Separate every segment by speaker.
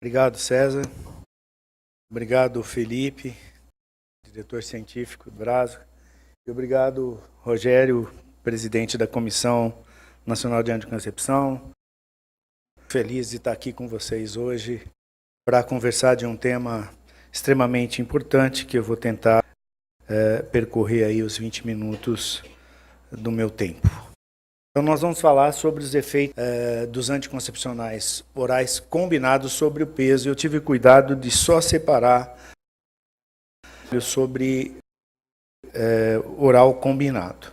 Speaker 1: Obrigado, César. Obrigado, Felipe, diretor científico do Brasil. E obrigado, Rogério, presidente da Comissão Nacional de Anticoncepção. Feliz de estar aqui com vocês hoje para conversar de um tema extremamente importante que eu vou tentar percorrer aí os 20 minutos do meu tempo. Então nós vamos falar sobre os efeitos dos anticoncepcionais orais combinados sobre o peso. Eu tive cuidado de só separar sobre oral combinado.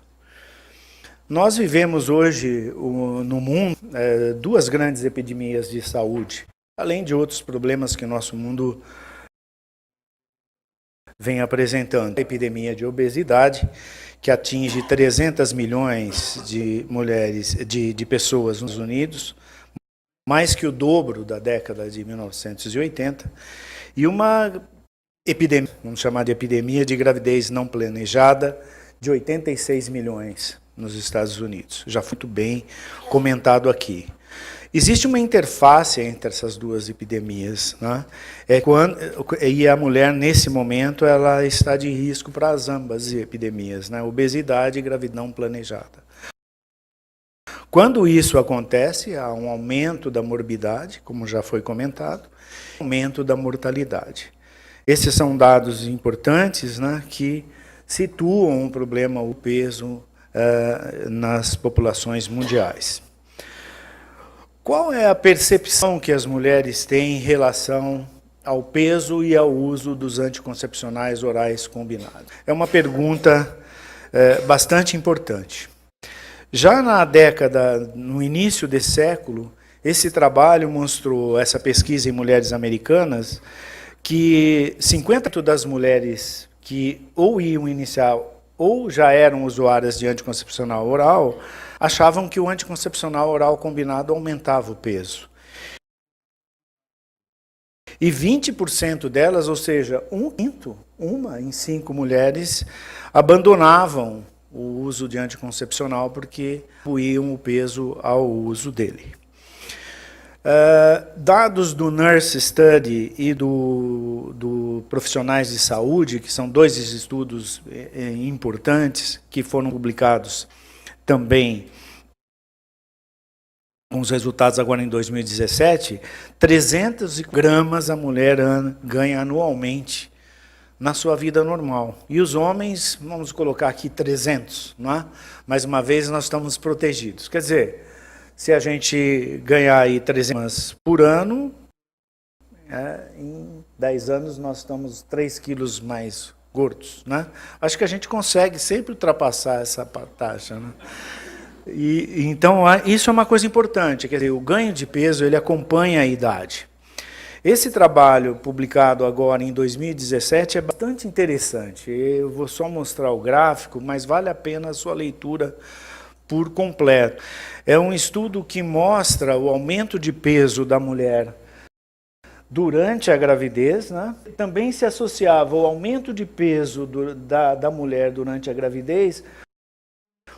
Speaker 1: Nós vivemos hoje no mundo duas grandes epidemias de saúde, além de outros problemas que o nosso mundo vem apresentando. A epidemia de obesidade, que atinge 300 milhões de mulheres, de pessoas nos Estados Unidos, mais que o dobro da década de 1980, e uma epidemia, vamos chamar de epidemia de gravidez não planejada, de 86 milhões nos Estados Unidos. Já foi muito bem comentado aqui. Existe uma interface entre essas duas epidemias, né? E a mulher, nesse momento, ela está de risco para ambas epidemias, né? Obesidade e gravidez não planejada. Quando isso acontece, há um aumento da morbidade, como já foi comentado, e aumento da mortalidade. Esses são dados importantes, né, que situam o problema, o peso, nas populações mundiais. Qual é a percepção que as mulheres têm em relação ao peso e ao uso dos anticoncepcionais orais combinados? É uma pergunta bastante importante. Já na década, no início desse século, esse trabalho mostrou, essa pesquisa em mulheres americanas, que 50% das mulheres que ou iam iniciar ou já eram usuárias de anticoncepcional oral, achavam que o anticoncepcional oral combinado aumentava o peso. E 20% delas, ou seja, uma em 5 mulheres, abandonavam o uso de anticoncepcional porque atribuíam o peso ao uso dele. Dados do Nurse Study e do Profissionais de Saúde, que são dois estudos importantes que foram publicados também com os resultados agora em 2017, 300 gramas a mulher ganha anualmente na sua vida normal. E os homens, vamos colocar aqui 300, não é? Mais uma vez nós estamos protegidos. Quer dizer, se a gente ganhar aí 300 gramas por ano, em 10 anos nós estamos 3 quilos mais gordos, né? Acho que a gente consegue sempre ultrapassar essa taxa, né? Então, isso é uma coisa importante, quer dizer, o ganho de peso ele acompanha a idade. Esse trabalho, publicado agora em 2017, é bastante interessante. Eu vou só mostrar o gráfico, mas vale a pena a sua leitura por completo. É um estudo que mostra o aumento de peso da mulher durante a gravidez, né? Também se associava o aumento de peso da mulher durante a gravidez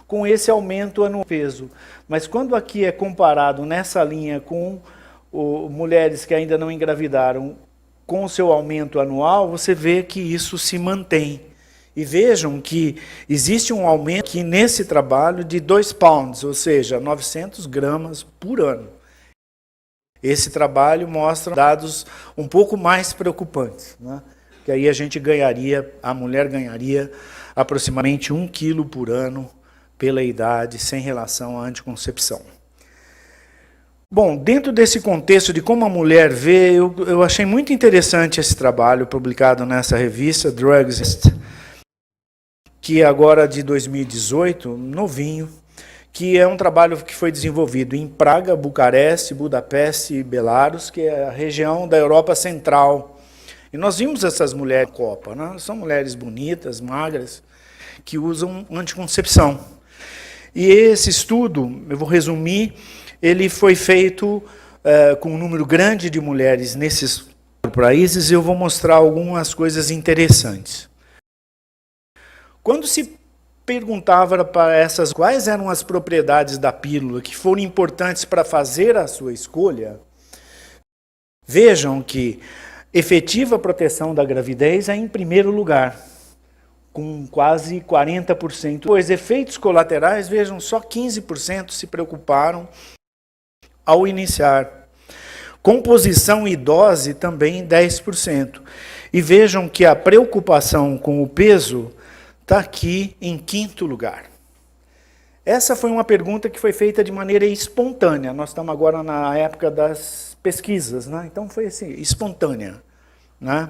Speaker 1: com esse aumento no peso. Mas quando aqui é comparado nessa linha com mulheres que ainda não engravidaram com o seu aumento anual, você vê que isso se mantém. E vejam que existe um aumento aqui nesse trabalho de 2 pounds, ou seja, 900 gramas por ano. Esse trabalho mostra dados um pouco mais preocupantes, né? Que aí a mulher ganharia aproximadamente 1 quilo por ano pela idade, sem relação à anticoncepção. Bom, dentro desse contexto de como a mulher vê, eu achei muito interessante esse trabalho publicado nessa revista, Drugs, que é agora de 2018, novinho, que é um trabalho que foi desenvolvido em Praga, Bucareste, Budapeste e Belarus, que é a região da Europa Central. E nós vimos essas mulheres na Copa, né? São mulheres bonitas, magras, que usam anticoncepção. E esse estudo, eu vou resumir, ele foi feito com um número grande de mulheres nesses países, e eu vou mostrar algumas coisas interessantes. Quando se perguntava para essas quais eram as propriedades da pílula que foram importantes para fazer a sua escolha, Vejam que efetiva proteção da gravidez é em primeiro lugar, com quase 40%. Pois efeitos colaterais, vejam, só 15% se preocuparam ao iniciar. Composição e dose também 10%. E vejam que a preocupação com o peso está aqui em quinto lugar. Essa foi uma pergunta que foi feita de maneira espontânea. Nós estamos agora na época das pesquisas, né? Então foi assim, espontânea, né?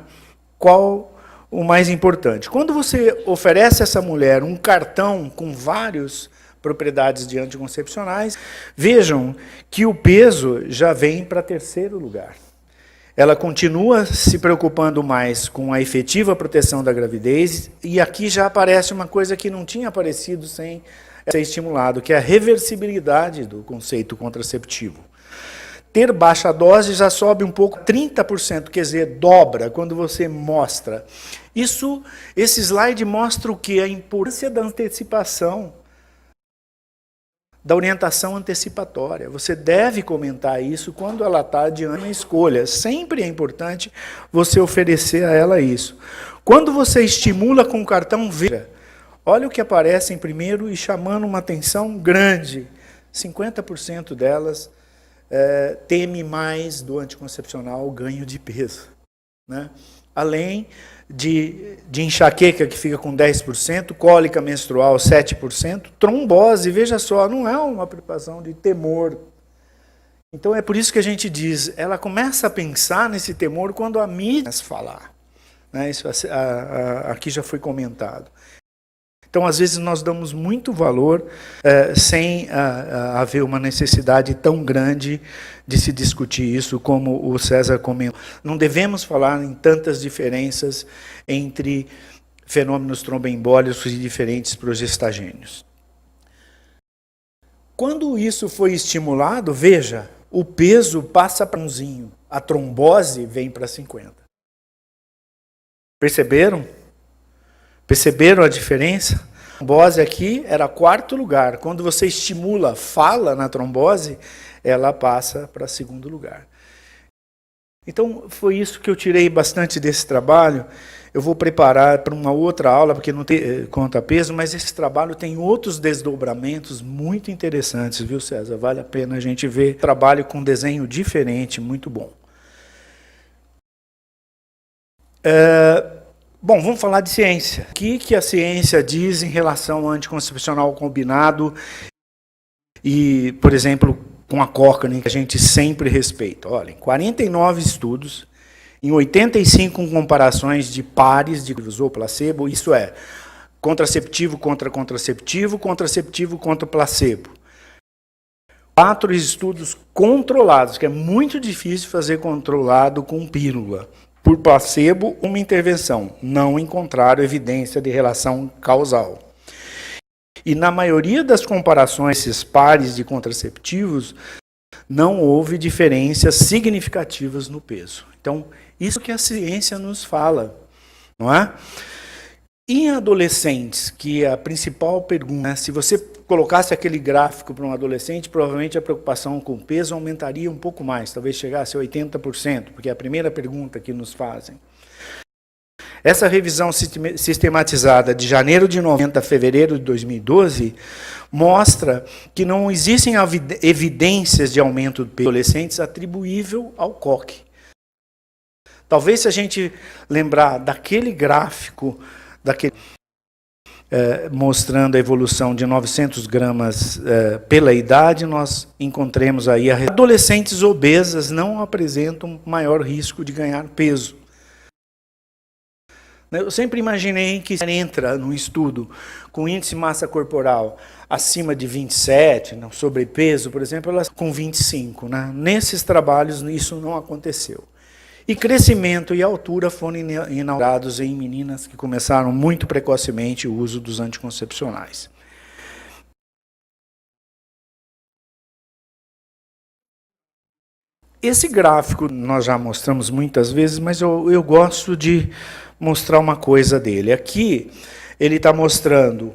Speaker 1: Qual o mais importante? Quando você oferece a essa mulher um cartão com várias propriedades de anticoncepcionais, vejam que o peso já vem para terceiro lugar. Ela continua se preocupando mais com a efetiva proteção da gravidez, e aqui já aparece uma coisa que não tinha aparecido sem ser estimulado, que é a reversibilidade do conceito contraceptivo. Ter baixa dose já sobe um pouco, 30%, quer dizer, dobra quando você mostra. Esse slide mostra o que? A importância da antecipação, da orientação antecipatória. Você deve comentar isso quando ela está diante da escolha. Sempre é importante você oferecer a ela isso. Quando você estimula com o cartão, veja, olha o que aparece em primeiro e chamando uma atenção grande. 50% delas teme mais do anticoncepcional o ganho de peso, né? Além de enxaqueca, que fica com 10%, cólica menstrual 7%, trombose, veja só, não é uma preocupação de temor. Então é por isso que a gente diz, ela começa a pensar nesse temor quando a mídia falar, né? Isso aqui já foi comentado. Então, às vezes, nós damos muito valor sem haver uma necessidade tão grande de se discutir isso, como o César comentou. Não devemos falar em tantas diferenças entre fenômenos tromboembólicos e diferentes progestagênios. Quando isso foi estimulado, veja, o peso passa para 1, a trombose vem para 50. Perceberam? Perceberam a diferença? A trombose aqui era 4º lugar. Quando você estimula, fala na trombose, ela passa para 2º lugar. Então, foi isso que eu tirei bastante desse trabalho. Eu vou preparar para uma outra aula, porque não tem conta peso, mas esse trabalho tem outros desdobramentos muito interessantes, viu, César? Vale a pena a gente ver. Trabalho com desenho diferente, muito bom. Bom, vamos falar de ciência. O que a ciência diz em relação ao anticoncepcional combinado e, por exemplo, com a Cochrane, que a gente sempre respeita? Olha, 49 estudos, em 85 comparações de pares de ou placebo, isso é, contraceptivo contra contraceptivo, contraceptivo contra placebo. 4 estudos controlados, que é muito difícil fazer controlado com pílula. Por placebo, uma intervenção. Não encontraram evidência de relação causal. E na maioria das comparações, esses pares de contraceptivos, não houve diferenças significativas no peso. Então, isso que a ciência nos fala, não é? Em adolescentes, que a principal pergunta, né, se você colocasse aquele gráfico para um adolescente, provavelmente a preocupação com o peso aumentaria um pouco mais, talvez chegasse a 80%, porque é a primeira pergunta que nos fazem. Essa revisão sistematizada de janeiro de 90 a fevereiro de 2012 mostra que não existem evidências de aumento do peso de adolescentes atribuível ao coque. Talvez se a gente lembrar daquele gráfico, mostrando a evolução de 900 gramas pela idade, nós encontremos aí adolescentes obesas não apresentam maior risco de ganhar peso. Eu sempre imaginei que entra num estudo com índice de massa corporal acima de 27, não, sobrepeso, por exemplo, elas com 25. Né? Nesses trabalhos isso não aconteceu. E crescimento e altura foram inaugurados em meninas que começaram muito precocemente o uso dos anticoncepcionais. Esse gráfico nós já mostramos muitas vezes, mas eu gosto de mostrar uma coisa dele. Aqui ele está mostrando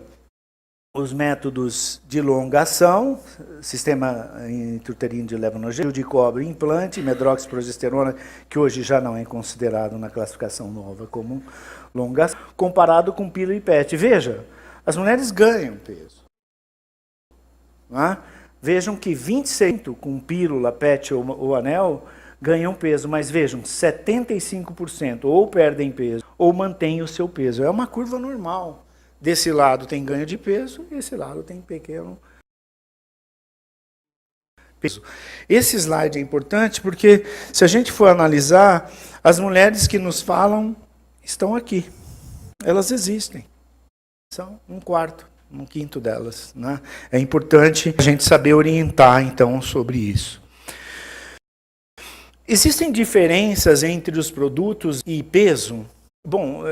Speaker 1: os métodos de longa ação, sistema intrauterino de levonorgestrel, de cobre, implante, medroxiprogesterona, que hoje já não é considerado na classificação nova como longa ação, comparado com pílula e PET. Veja, as mulheres ganham peso. Não é? Vejam que 26% com pílula, PET ou anel ganham peso, mas vejam, 75% ou perdem peso ou mantêm o seu peso. É uma curva normal. Desse lado tem ganho de peso, e esse lado tem pequeno peso. Esse slide é importante porque, se a gente for analisar, as mulheres que nos falam estão aqui. Elas existem. São um quarto, um quinto delas. Né? É importante a gente saber orientar, então, sobre isso. Existem diferenças entre os produtos e peso? Bom,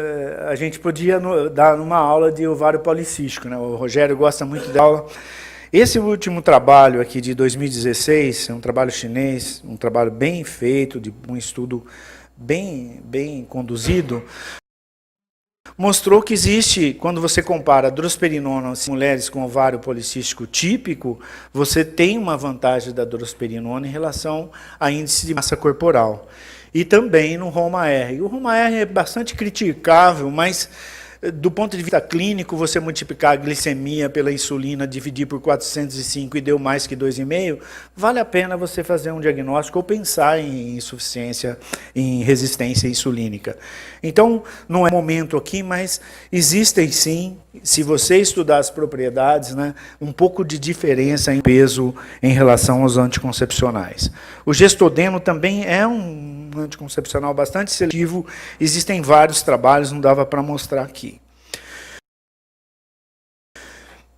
Speaker 1: a gente podia dar uma aula de ovário policístico, né? O Rogério gosta muito da aula. Esse último trabalho aqui de 2016, é um trabalho chinês, um trabalho bem feito, de um estudo bem conduzido, mostrou que existe, quando você compara drosperinona em mulheres com ovário policístico típico, você tem uma vantagem da drosperinona em relação a índice de massa corporal. E também no Roma-R. O Roma-R é bastante criticável, mas do ponto de vista clínico, você multiplicar a glicemia pela insulina, dividir por 405 e deu mais que 2,5, vale a pena você fazer um diagnóstico ou pensar em insuficiência, em resistência insulínica. Então, não é momento aqui, mas existem sim, se você estudar as propriedades, né, um pouco de diferença em peso em relação aos anticoncepcionais. O gestodeno também é um anticoncepcional bastante seletivo, existem vários trabalhos, não dava para mostrar aqui.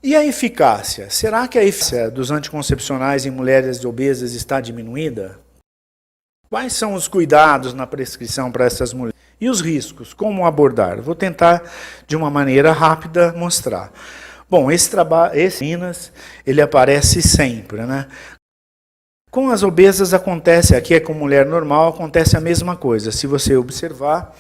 Speaker 1: E a eficácia? Será que a eficácia dos anticoncepcionais em mulheres obesas está diminuída? Quais são os cuidados na prescrição para essas mulheres? E os riscos? Como abordar? Vou tentar, de uma maneira rápida, mostrar. Bom, esse Minas, ele aparece sempre, né? Com as obesas acontece, aqui é com mulher normal, acontece a mesma coisa. Se você observar,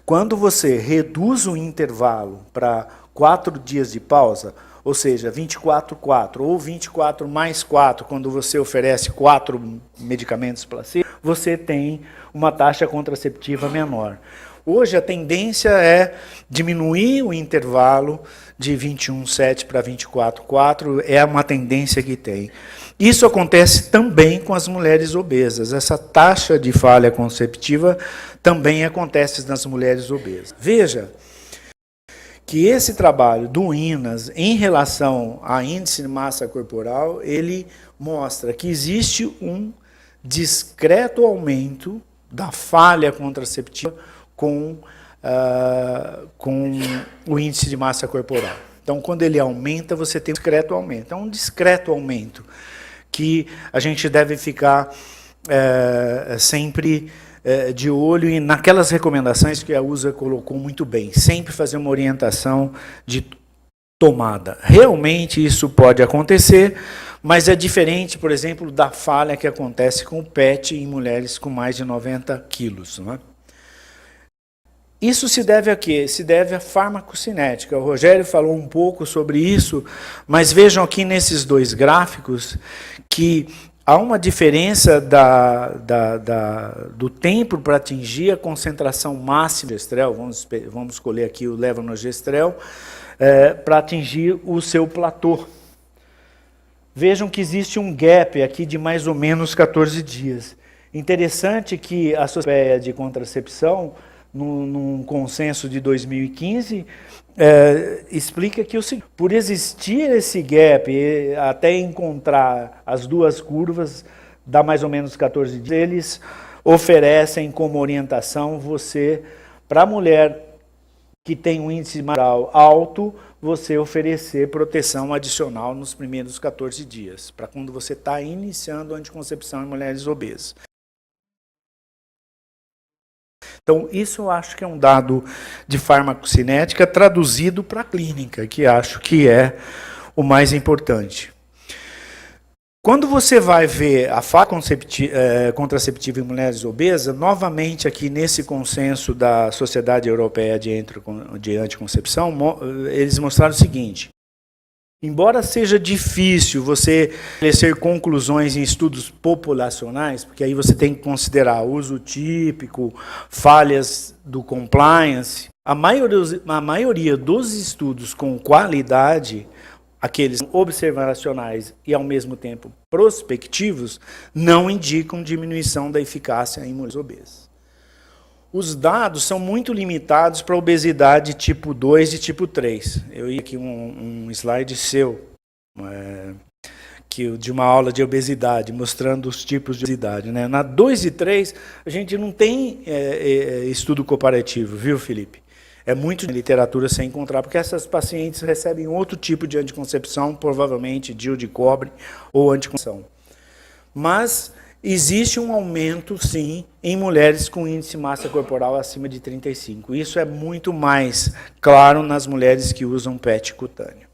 Speaker 1: quando você reduz o intervalo para 4 dias de pausa, ou seja, 24/4 ou 24 mais 4, quando você oferece 4 medicamentos placebo, você tem uma taxa contraceptiva menor. Hoje a tendência é diminuir o intervalo de 21/7 para 24/4, é uma tendência que tem. Isso acontece também com as mulheres obesas. Essa taxa de falha conceptiva também acontece nas mulheres obesas. Veja que esse trabalho do INAS em relação a índice de massa corporal, ele mostra que existe um discreto aumento da falha contraceptiva com o índice de massa corporal. Então, quando ele aumenta, você tem um discreto aumento. É um discreto aumento que a gente deve ficar sempre de olho e naquelas recomendações que a USA colocou muito bem. Sempre fazer uma orientação de tomada. Realmente isso pode acontecer, mas é diferente, por exemplo, da falha que acontece com o PET em mulheres com mais de 90 quilos. Não é? Isso se deve a quê? Se deve à farmacocinética. O Rogério falou um pouco sobre isso, mas vejam aqui nesses dois gráficos que há uma diferença do tempo para atingir a concentração máxima de gestrel, vamos escolher aqui o levonorgestrel, para atingir o seu platô. Vejam que existe um gap aqui de mais ou menos 14 dias. Interessante que a Sociedade de Contracepção, num consenso de 2015, explica que por existir esse gap, até encontrar as duas curvas, dá mais ou menos 14 dias, eles oferecem como orientação você, para a mulher que tem um índice moral alto, você oferecer proteção adicional nos primeiros 14 dias, para quando você está iniciando a anticoncepção em mulheres obesas. Então, isso eu acho que é um dado de farmacocinética traduzido para a clínica, que acho que é o mais importante. Quando você vai ver a falha contraceptiva em mulheres obesas, novamente aqui nesse consenso da Sociedade Europeia de Anticoncepção, eles mostraram o seguinte: Embora seja difícil você estabelecer conclusões em estudos populacionais, porque aí você tem que considerar uso típico, falhas do compliance, a maioria dos estudos com qualidade, aqueles observacionais e ao mesmo tempo prospectivos, não indicam diminuição da eficácia em mulheres obesas. Os dados são muito limitados para obesidade tipo 2 e tipo 3. Eu ia aqui um slide seu, de uma aula de obesidade, mostrando os tipos de obesidade. Né? Na 2 e 3, a gente não tem estudo comparativo, viu, Felipe? É muito de literatura sem encontrar, porque essas pacientes recebem outro tipo de anticoncepção, provavelmente DIU de cobre ou anticoncepção. Mas existe um aumento, sim, em mulheres com índice de massa corporal acima de 35. Isso é muito mais claro nas mulheres que usam PET cutâneo.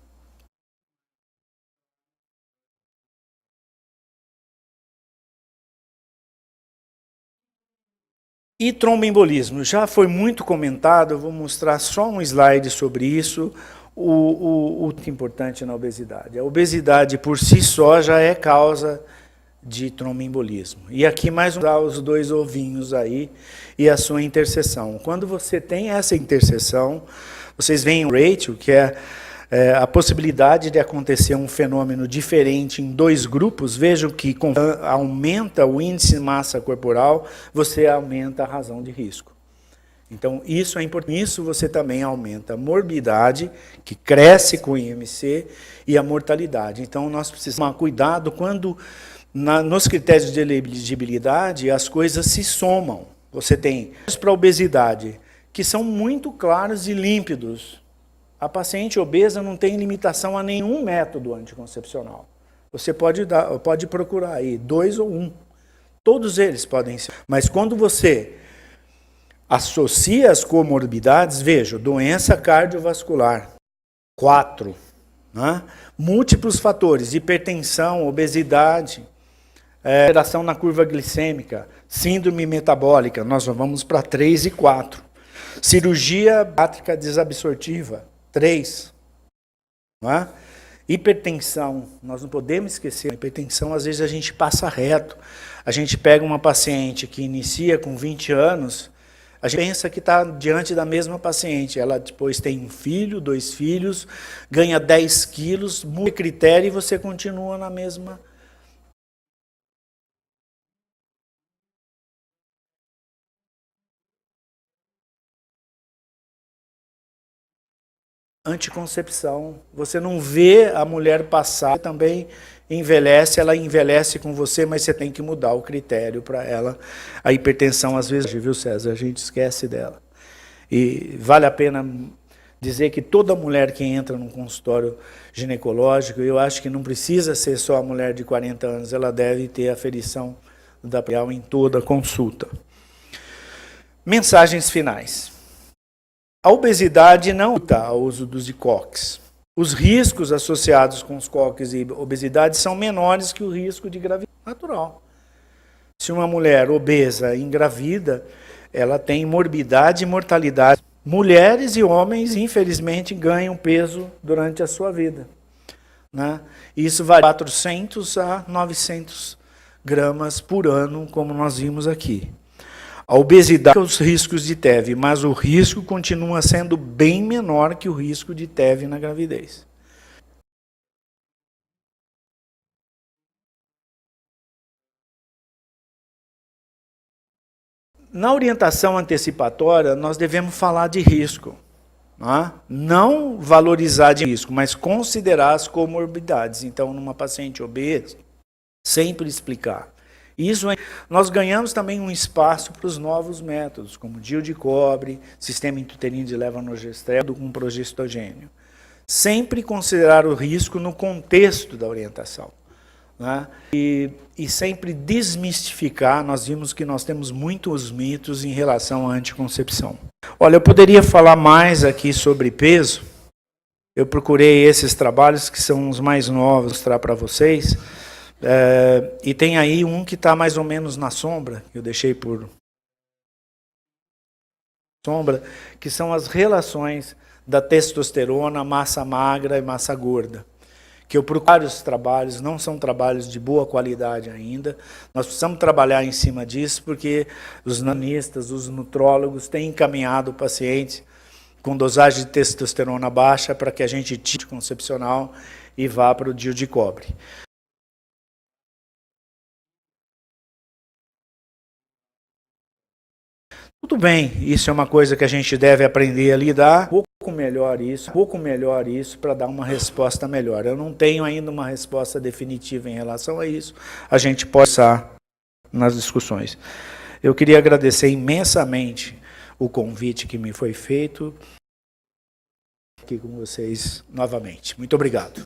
Speaker 1: E tromboembolismo, já foi muito comentado, eu vou mostrar só um slide sobre isso, o importante na obesidade. A obesidade por si só já é causa de tromboembolismo. E aqui mais os dois ovinhos aí e a sua interseção. Quando você tem essa interseção, vocês veem o ratio, que é a possibilidade de acontecer um fenômeno diferente em dois grupos. Vejam que aumenta o índice de massa corporal, você aumenta a razão de risco. Então, isso é importante. Isso você também aumenta a morbidade, que cresce com o IMC, e a mortalidade. Então, nós precisamos tomar cuidado quando, nos critérios de elegibilidade, as coisas se somam. Você tem para a obesidade, que são muito claros e límpidos. A paciente obesa não tem limitação a nenhum método anticoncepcional. Você pode procurar aí 2 ou 1. Todos eles podem ser. Mas quando você associa as comorbidades, veja, doença cardiovascular, 4. Né? Múltiplos fatores, hipertensão, obesidade, alteração na curva glicêmica, síndrome metabólica, nós vamos para 3 e 4. Cirurgia bariátrica desabsortiva, 3. Não é? Hipertensão, nós não podemos esquecer, a hipertensão às vezes a gente passa reto. A gente pega uma paciente que inicia com 20 anos, a gente pensa que está diante da mesma paciente, ela depois tem um filho, 2 filhos, ganha 10 quilos, muda critério e você continua na mesma. Anticoncepção, você não vê a mulher passar, também envelhece, ela envelhece com você, mas você tem que mudar o critério para ela. A hipertensão, às vezes, viu, César, a gente esquece dela. E vale a pena dizer que toda mulher que entra num consultório ginecológico, eu acho que não precisa ser só a mulher de 40 anos, ela deve ter aferição da pele em toda a consulta. Mensagens finais. A obesidade não está ao uso dos ICOX. Os riscos associados com os COX e obesidade são menores que o risco de gravidez natural. Se uma mulher obesa engravida, ela tem morbidade e mortalidade. Mulheres e homens, infelizmente, ganham peso durante a sua vida. Né? Isso varia de 400 a 900 gramas por ano, como nós vimos aqui. A obesidade é os riscos de TEV, mas o risco continua sendo bem menor que o risco de TEV na gravidez. Na orientação antecipatória, nós devemos falar de risco. Não valorizar de risco, mas considerar as comorbidades. Então, numa paciente obesa, sempre explicar. Isso, nós ganhamos também um espaço para os novos métodos, como DIU de cobre, sistema intrauterino de levonorgestrel com progestogênio. Sempre considerar o risco no contexto da orientação. Né? E sempre desmistificar, nós vimos que nós temos muitos mitos em relação à anticoncepção. Olha, eu poderia falar mais aqui sobre peso. Eu procurei esses trabalhos que são os mais novos, mostrar para vocês. E tem aí um que está mais ou menos na sombra, eu deixei por sombra, que são as relações da testosterona, massa magra e massa gorda. que eu procuro vários trabalhos, não são trabalhos de boa qualidade ainda. Nós precisamos trabalhar em cima disso, porque os nanistas, os nutrólogos têm encaminhado pacientes com dosagem de testosterona baixa para que a gente tire concepcional e vá para o DIU de cobre. Tudo bem, isso é uma coisa que a gente deve aprender a lidar, um pouco melhor isso para dar uma resposta melhor. Eu não tenho ainda uma resposta definitiva em relação a isso, a gente pode passar nas discussões. Eu queria agradecer imensamente o convite que me foi feito aqui com vocês novamente. Muito obrigado.